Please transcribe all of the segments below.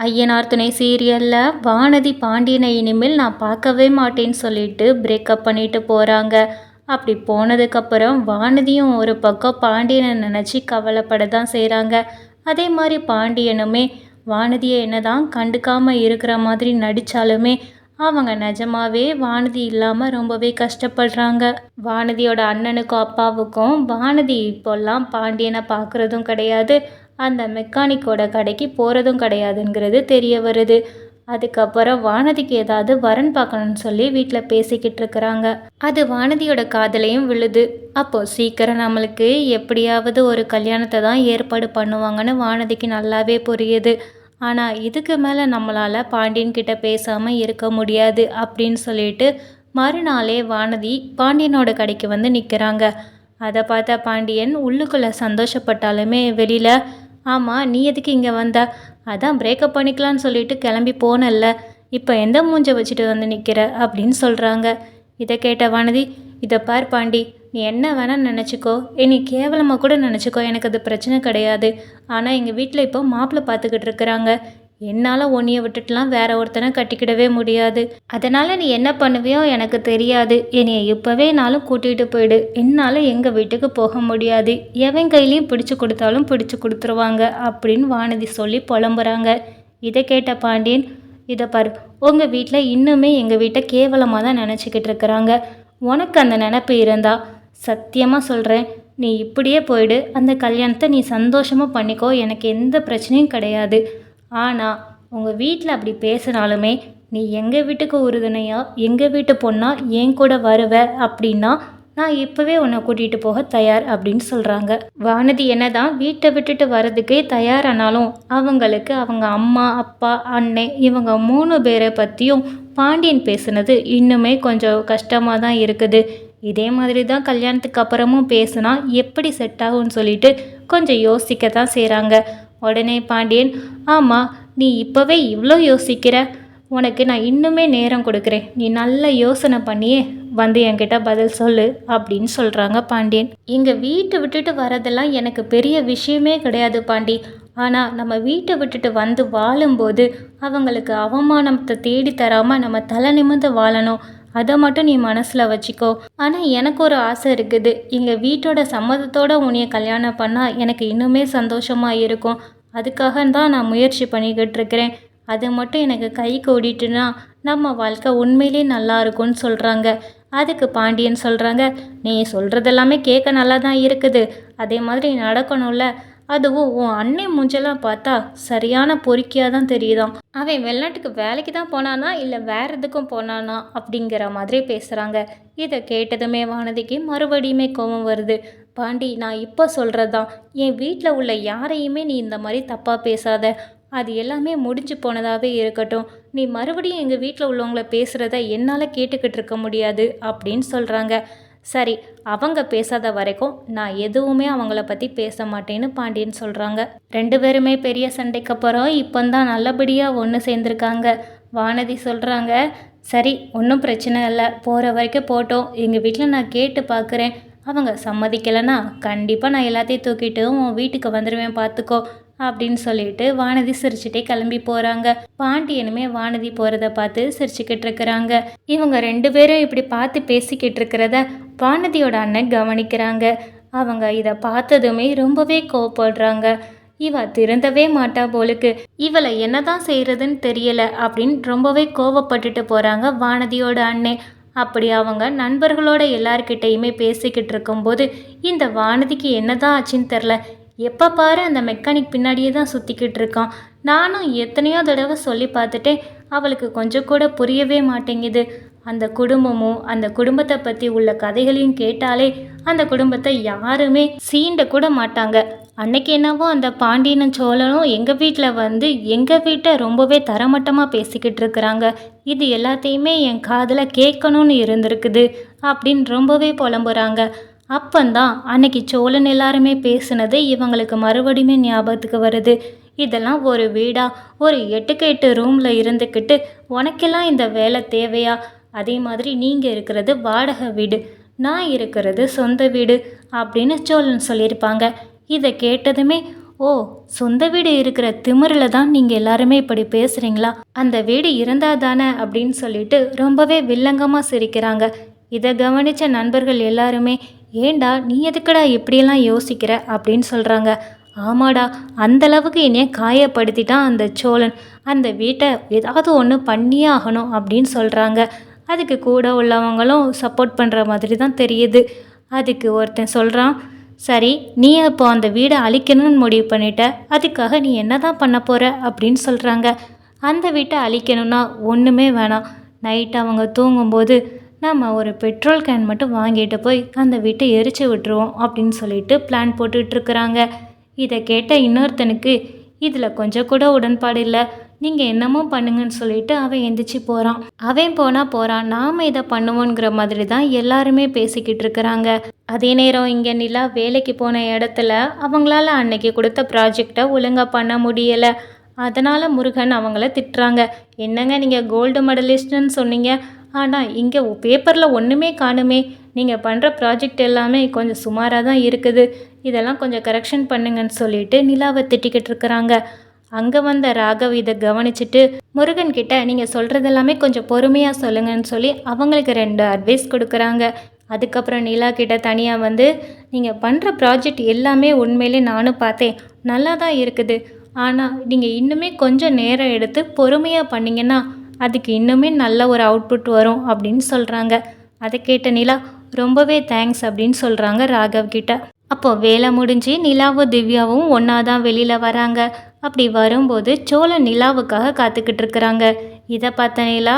ஐயனார் துணை சீரியலில் வானதி பாண்டியனை இனிமேல் நான் பார்க்கவே மாட்டேன்னு சொல்லிட்டு பிரேக்கப் பண்ணிட்டு போகிறாங்க. அப்படி போனதுக்கப்புறம் வானதியும் ஒரு பக்கம் பாண்டியனை நினச்சி கவலைப்பட தான் செய்கிறாங்க. அதே மாதிரி பாண்டியனுமே வானதியை என்னதான் கண்டுக்காமல் இருக்கிற மாதிரி நடித்தாலுமே அவங்க நிஜமாவே வானதி இல்லாமல் ரொம்பவே கஷ்டப்படுறாங்க. வானதியோட அண்ணனுக்கும் அப்பாவுக்கும் வானதி இப்போல்லாம் பாண்டியனை பார்க்குறதும் கிடையாது, அந்த மெக்கானிக்கோட கடைக்கு போகிறதும் கிடையாதுங்கிறது தெரிய வருது. அதுக்கப்புறம் வானதிக்கு ஏதாவது வரன் பார்க்கணும்னு சொல்லி வீட்டில் பேசிக்கிட்டு இருக்கிறாங்க. அது வானதியோட காதலையும் விழுது. அப்போது சீக்கிரம் நம்மளுக்கு எப்படியாவது ஒரு கல்யாணத்தை தான் ஏற்பாடு பண்ணுவாங்கன்னு வானதிக்கு நல்லாவே புரியுது. ஆனால் இதுக்கு மேலே நம்மளால் பாண்டியன் கிட்ட பேசாமல் இருக்க முடியாது அப்படின்னு சொல்லிட்டு மறுநாளே வானதி பாண்டியனோட கடைக்கு வந்து நிற்கிறாங்க. அதை பார்த்த பாண்டியன் உள்ளுக்குள்ளே சந்தோஷப்பட்டாலுமே வெளியில், ஆமாம் நீ எதுக்கு இங்கே வந்த? அதான் பிரேக்கப் பண்ணிக்கலான்னு சொல்லிட்டு கிளம்பி போனல்ல, இப்போ எந்த மூஞ்சை வச்சுட்டு வந்து நிற்கிற அப்படின்னு சொல்கிறாங்க. இதை கேட்ட வானதி, இதை பார் பாண்டி, நீ என்ன வேணால் நினச்சிக்கோ, என்னை கேவலமாக கூட நினச்சிக்கோ, எனக்கு அது பிரச்சனை கிடையாது. ஆனால் எங்கள் வீட்டில் இப்போ மாப்பிள்ளை பார்த்துக்கிட்டு இருக்கிறாங்க. என்னால் உன்னைய விட்டுட்டுலாம் வேற ஒருத்தனை கட்டிக்கிடவே முடியாது. அதனால் நீ என்ன பண்ணுவியோ எனக்கு தெரியாது. என்னைய இப்போவேனாலும் கூட்டிகிட்டு போயிடு. என்னால் எங்கள் வீட்டுக்கு போக முடியாது. எவன் கையிலையும் பிடிச்சி கொடுத்தாலும் பிடிச்சி கொடுத்துருவாங்க அப்படின்னு வானதி சொல்லி புலம்புறாங்க. இதை கேட்ட பாண்டியன், இதை பாரு, உங்கள் வீட்டில் இன்னுமே எங்கள் வீட்டை கேவலமாக தான் நினச்சிக்கிட்டு இருக்கிறாங்க. உனக்கு அந்த நினப்பு இருந்தா சத்தியமாக சொல்கிறேன், நீ இப்படியே போயிடு. அந்த கல்யாணத்தை நீ சந்தோஷமாக பண்ணிக்கோ, எனக்கு எந்த பிரச்சனையும் கிடையாது. ஆனால் உங்கள் வீட்டில் அப்படி பேசினாலுமே நீ எங்கள் வீட்டுக்கு உறுதுணையா எங்கள் வீட்டு பொண்ணா என் கூட வருவ அப்படின்னா நான் இப்போவே உன்னை கூட்டிகிட்டு போக தயார் அப்படின்னு சொல்கிறாங்க. வானதி என்னதான் வீட்டை விட்டுட்டு வர்றதுக்கே தயாரானாலும் அவங்களுக்கு அவங்க அம்மா அப்பா அண்ணன் இவங்க 3 பேரை பற்றியும் பாண்டியன் பேசுனது இன்னுமே கொஞ்சம் கஷ்டமாக தான் இருக்குது. இதே மாதிரி தான் கல்யாணத்துக்கு அப்புறமும் பேசுனா எப்படி செட் ஆகும்னு சொல்லிட்டு கொஞ்சம் யோசிக்க தான் செய்கிறாங்க. உடனே பாண்டியன், ஆமாம் நீ இப்போவே இவ்வளோ யோசிக்கிற, உனக்கு நான் இன்னுமே நேரம் கொடுக்குறேன், நீ நல்ல யோசனை பண்ணியே வந்து என்கிட்ட பதில் சொல்லு அப்படின்னு சொல்கிறாங்க பாண்டியன். எங்கள் வீட்டை விட்டுட்டு வரதெல்லாம் எனக்கு பெரிய விஷயமே கிடையாது பாண்டி. ஆனால் நம்ம வீட்டை விட்டுட்டு வந்து வாழும்போது அவங்களுக்கு அவமானத்தை தேடி தராமல் நம்ம தலை நிமிர்ந்து வாழணும். அதை மட்டும் நீ மனசில் வச்சுக்கோ. ஆனால் எனக்கு ஒரு ஆசை இருக்குது. எங்கள் வீட்டோட சம்மதத்தோடு உன்னைய கல்யாணம் பண்ணால் எனக்கு இன்னுமே சந்தோஷமாக இருக்கும். அதுக்காக தான் நான் முயற்சி பண்ணிக்கிட்டு இருக்கிறேன். அது மட்டும் எனக்கு கை கூடிட்டுனா நம்ம வாழ்க்கை உண்மையிலே நல்லா இருக்கும்னு சொல்கிறாங்க. அதுக்கு பாண்டியன் சொல்கிறாங்க, நீ சொல்கிறதெல்லாமே கேட்க நல்லா தான் இருக்குது, அதே மாதிரி நடக்கணும்ல. அதுவும் உன் அண்ணன் மூஞ்செல்லாம் பார்த்தா சரியான பொறுக்கியாக தான் தெரியுதாம். அவன் வெளிநாட்டுக்கு வேலைக்கு தான் போனானா இல்லை வேறு எதுக்கும் போனானா அப்படிங்கிற மாதிரி பேசுகிறாங்க. இதை கேட்டதுமே வானதிக்கு மறுபடியுமே கோபம் வருது. பாண்டி, நான் இப்போ சொல்கிறது தான், என் வீட்டில் உள்ள யாரையுமே நீ இந்த மாதிரி தப்பாக பேசாத. அது எல்லாமே முடிஞ்சு போனதாகவே இருக்கட்டும். நீ மறுபடியும் எங்கள் வீட்டில் உள்ளவங்கள பேசுகிறத என்னால் கேட்டுக்கிட்டு இருக்க முடியாது அப்படின்னு சொல்கிறாங்க. சரி, அவங்க பேசாத வரைக்கும் நான் எதுவுமே அவங்கள பற்றி பேச மாட்டேன்னு பாண்டியன் சொல்கிறாங்க. 2 பேருமே பெரிய சண்டைக்கு அப்புறம் இப்போ தான் நல்லபடியாக ஒன்று சேர்ந்துருக்காங்க. வானதி சொல்கிறாங்க, சரி ஒன்றும் பிரச்சனை இல்லை, போகிற வரைக்கும் போட்டோம், எங்கள் வீட்டில் நான் கேட்டு பார்க்குறேன், அவங்க சம்மதிக்கலைன்னா கண்டிப்பாக நான் எல்லாத்தையும் தூக்கிட்டு உன் வீட்டுக்கு வந்துடுவேன் பார்த்துக்கோ அப்படின்னு சொல்லிட்டு வானதி சிரிச்சுட்டே கிளம்பி போகிறாங்க. பாண்டியனுமே வானதி போகிறத பார்த்து சிரிச்சுக்கிட்டு இருக்கிறாங்க. இவங்க 2 பேரும் இப்படி பார்த்து பேசிக்கிட்டு இருக்கிறத வானதியோட அண்ணன் கவனிக்கிறாங்க. அவங்க இதை பார்த்ததுமே ரொம்பவே கோவப்படுறாங்க. இவ திருந்தவே மாட்டா போலுக்கு, இவளை என்னதான் செய்கிறதுன்னு தெரியல அப்படின்னு ரொம்பவே கோவப்பட்டுட்டு போகிறாங்க வானதியோட அண்ணன். அப்படி அவங்க நண்பர்களோட எல்லார்கிட்டையுமே பேசிக்கிட்டு இருக்கும்போது இந்த வானதிக்கு என்னதான் ஆச்சுன்னு தெரில, எப்போ பாரு அந்த மெக்கானிக் பின்னாடியே தான் சுற்றிக்கிட்டு இருக்கான். நானும் எத்தனையோ தடவை சொல்லி பார்த்துட்டேன், அவளுக்கு கொஞ்சம் கூட புரியவே மாட்டேங்குது. அந்த குடும்பமும் அந்த குடும்பத்தை பற்றி உள்ள கதைகளையும் கேட்டாலே அந்த குடும்பத்தை யாருமே சீண்ட கூட மாட்டாங்க. அன்னைக்கு என்னவோ அந்த பாண்டியனும் சோழனும் எங்கள் வீட்டில் வந்து எங்கள் வீட்டை ரொம்பவே தரமட்டமாக பேசிக்கிட்டு இருக்கிறாங்க. இது எல்லாத்தையுமே என் காதில் கேட்கணும்னு இருந்திருக்குது அப்படின்னு ரொம்பவே புலம்புறாங்க. அப்பந்தான் அன்னைக்கு சோழன் எல்லாருமே பேசுனது இவங்களுக்கு மறுபடியுமே ஞாபகத்துக்கு வருது. இதெல்லாம் ஒரு வீடா, ஒரு 8க்கு 8 ரூமில் இருந்துக்கிட்டு உனக்கெல்லாம் இந்த வேலை தேவையா? அதே மாதிரி நீங்கள் இருக்கிறது வாடகை வீடு, நான் இருக்கிறது சொந்த வீடு அப்படின்னு சோழன் சொல்லியிருப்பாங்க. இதை கேட்டதுமே ஓ, சொந்த வீடு இருக்கிற திமிரில் தான் நீங்கள் எல்லாருமே இப்படி பேசுகிறீங்களா? அந்த வீடு இருந்தால் தானே அப்படின்னு சொல்லிட்டு ரொம்பவே வில்லங்கமாக சிரிக்கிறாங்க. இதை கவனித்த நண்பர்கள் எல்லாருமே, ஏண்டா நீ எதுக்குடா இப்படியெல்லாம் யோசிக்கிற அப்படின்னு சொல்கிறாங்க. ஆமாடா, அந்தளவுக்கு என்னைய காயப்படுத்திட்டான் அந்த சோழன். அந்த வீட்டை ஏதாவது ஒன்று பண்ணியே ஆகணும் அப்படின்னு சொல்கிறாங்க. அதுக்கு கூட உள்ளவங்களும் சப்போர்ட் பண்ணுற மாதிரி தான் தெரியுது. அதுக்கு ஒருத்தன் சொல்கிறான், சரி நீ இப்போ அந்த வீடை அழிக்கணும்னு முடிவு பண்ணிட்ட, அதுக்காக நீ என்ன தான் பண்ண போகிற அப்படின்னு சொல்கிறாங்க. அந்த வீட்டை அழிக்கணும்னா ஒன்றுமே வேணாம். நைட்டு அவங்க தூங்கும்போது நம்ம ஒரு பெட்ரோல் கேன் மட்டும் வாங்கிட்டு போய் அந்த வீட்டை எரிச்சு விட்டுருவோம் அப்படின்னு சொல்லிட்டு பிளான் போட்டுட்ருக்குறாங்க. இதை கேட்ட இன்னொருத்தனுக்கு இதில் கொஞ்சம் கூட உடன்பாடு இல்லை. நீங்கள் என்னமோ பண்ணுங்கன்னு சொல்லிட்டு அவன் எந்திரிச்சு போகிறான். அவன் போகிறான், நாம் இதை பண்ணுவோங்கிற மாதிரி தான் எல்லாருமே பேசிக்கிட்டு இருக்கிறாங்க. அதே நேரம் இங்கே நிலா வேலைக்கு போன இடத்துல அவங்களால அன்னைக்கு கொடுத்த ப்ராஜெக்டை ஒழுங்காக பண்ண முடியலை. அதனால் முருகன் அவங்கள திட்டுறாங்க. என்னங்க நீங்கள் கோல்டு மெடலிஸ்ட்னு சொன்னீங்க, ஆனால் இங்கே பேப்பரில் ஒன்றுமே காணுமே. நீங்கள் பண்ணுற ப்ராஜெக்ட் எல்லாமே கொஞ்சம் சுமாராக தான் இருக்குது. இதெல்லாம் கொஞ்சம் கரெக்ஷன் பண்ணுங்கன்னு சொல்லிட்டு நிலாவை திட்டிக்கிட்டு இருக்கிறாங்க. அங்கே வந்த ராகவ் இதை கவனிச்சுட்டு முருகன்கிட்ட நீங்கள் சொல்கிறதெல்லாமே கொஞ்சம் பொறுமையாக சொல்லுங்கன்னு சொல்லி அவங்களுக்கு 2 அட்வைஸ் கொடுக்குறாங்க. அதுக்கப்புறம் நிலா கிட்ட தனியாக வந்து, நீங்கள் பண்ணுற ப்ராஜெக்ட் எல்லாமே உண்மையிலே நானும் பார்த்தேன், நல்லா தான் இருக்குது. ஆனால் நீங்கள் இன்னுமே கொஞ்சம் நேரம் எடுத்து பொறுமையாக பண்ணிங்கன்னா அதுக்கு இன்னுமே நல்ல ஒரு அவுட்புட் வரும் அப்படின்னு சொல்கிறாங்க. அதை கேட்ட நிலா ரொம்பவே தேங்க்ஸ் அப்படின்னு சொல்கிறாங்க ராகவ் கிட்ட. அப்போது வேலை முடிஞ்சு நிலாவும் திவ்யாவும் ஒன்றா தான் வெளியில் வராங்க. அப்படி வரும்போது சோழன் நிலாவுக்காக காத்துக்கிட்டு இருக்கிறாங்க. இதை பார்த்த நிலா,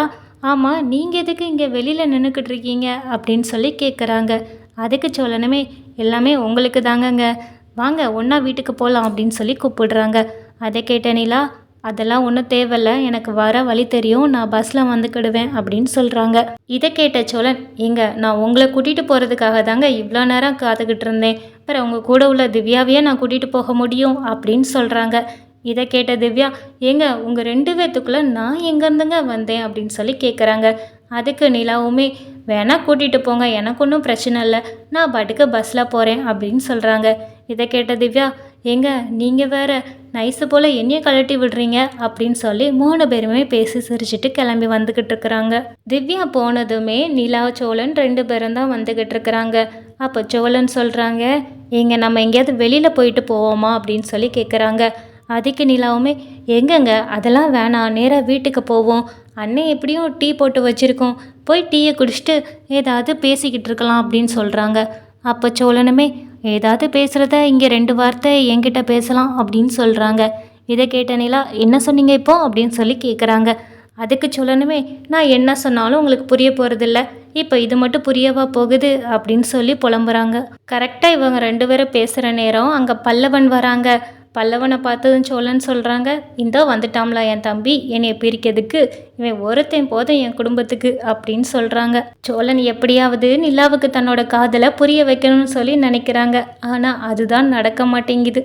ஆமாம் நீங்கள் எதுக்கு இங்கே வெளியில் நின்றுக்கிட்டு இருக்கீங்க அப்படின்னு சொல்லி கேட்குறாங்க. அதுக்கு சோழனுமே, எல்லாமே உங்களுக்கு தாங்கங்க, வாங்க ஒன்றா வீட்டுக்கு போகலாம் அப்படின்னு சொல்லி கூப்பிடுறாங்க. அதை கேட்ட நிலா, அதெல்லாம் ஒன்றும் தேவையில்ல, எனக்கு வர வழி தெரியும், நான் பஸ்ஸில் வந்துக்கிடுவேன் அப்படின்னு சொல்கிறாங்க. இதை கேட்ட சோழன், நான் உங்களை கூட்டிகிட்டு போகிறதுக்காக தாங்க இவ்வளோ நேரம் காத்துக்கிட்டு இருந்தேன், அப்புறம் உங்கள் கூட உள்ள திவ்யாவையே நான் கூட்டிகிட்டு போக முடியும் அப்படின்னு சொல்கிறாங்க. இதை கேட்ட திவ்யா, உங்கள் 2 பேர்த்துக்குள்ளே நான் எங்கேருந்துங்க வந்தேன் அப்படின்னு சொல்லி கேட்குறாங்க. அதுக்கு நிலாவுமே, வேணா கூட்டிகிட்டு போங்க, எனக்கு ஒன்றும் பிரச்சனை இல்லை, நான் பாட்டுக்கு பஸ்ஸில் போகிறேன் அப்படின்னு சொல்கிறாங்க. இதை கேட்ட திவ்யா, நீங்கள் வேற நைஸு போல் என்னைய கழட்டி விடுறீங்க அப்படின்னு சொல்லி 3 பேருமே பேசி சிரிச்சுட்டு கிளம்பி வந்துக்கிட்டு இருக்கிறாங்க. திவ்யா போனதுமே நிலா சோழன் 2 பேரும் தான் வந்துக்கிட்டு இருக்கிறாங்க. அப்போ சோழன் சொல்கிறாங்க, நம்ம எங்கேயாவது வெளியில் போயிட்டு போவோமா அப்படின்னு சொல்லி கேட்குறாங்க. அதுக்கு நிலாவுமே, அதெல்லாம் வேணாம், நேராக வீட்டுக்கு போவோம், அண்ணன் எப்படியும் டீ போட்டு வச்சுருக்கோம், போய் டீயை குடிச்சிட்டு ஏதாவது பேசிக்கிட்டு இருக்கலாம் அப்படின்னு சொல்கிறாங்க. அப்போ சோழனுமே, ஏதாவது பேசுகிறத இங்கே 2 வார்த்தை என்கிட்ட பேசலாம் அப்படின்னு சொல்கிறாங்க. இதை கேட்ட நிலா, என்ன சொன்னீங்க இப்போ அப்படின்னு சொல்லி கேட்குறாங்க. அதுக்கு சோழனுமே, நான் என்ன சொன்னாலும் உங்களுக்கு புரிய போகிறதில்ல, இப்போ இது மட்டும் புரியவா போகுது அப்படின்னு சொல்லி புலம்புறாங்க. கரெக்டாக இவங்க 2 பேரும் பேசுகிற நேரம் அங்கே பல்லவன் வராங்க. பல்லவனை பார்த்ததும் சோழன் சொல்கிறாங்க, இந்தோ வந்துட்டாம்ல என் தம்பி, என்னைய பிரிக்கிறதுக்கு, இவன் ஒருத்தன் போதும் என் குடும்பத்துக்கு அப்படின்னு சொல்கிறாங்க. சோழன் எப்படியாவது நிலாவுக்கு தன்னோட காதலை புரிய வைக்கணும்னு சொல்லி நினைக்கிறாங்க. ஆனால் அதுதான் நடக்க மாட்டேங்குது.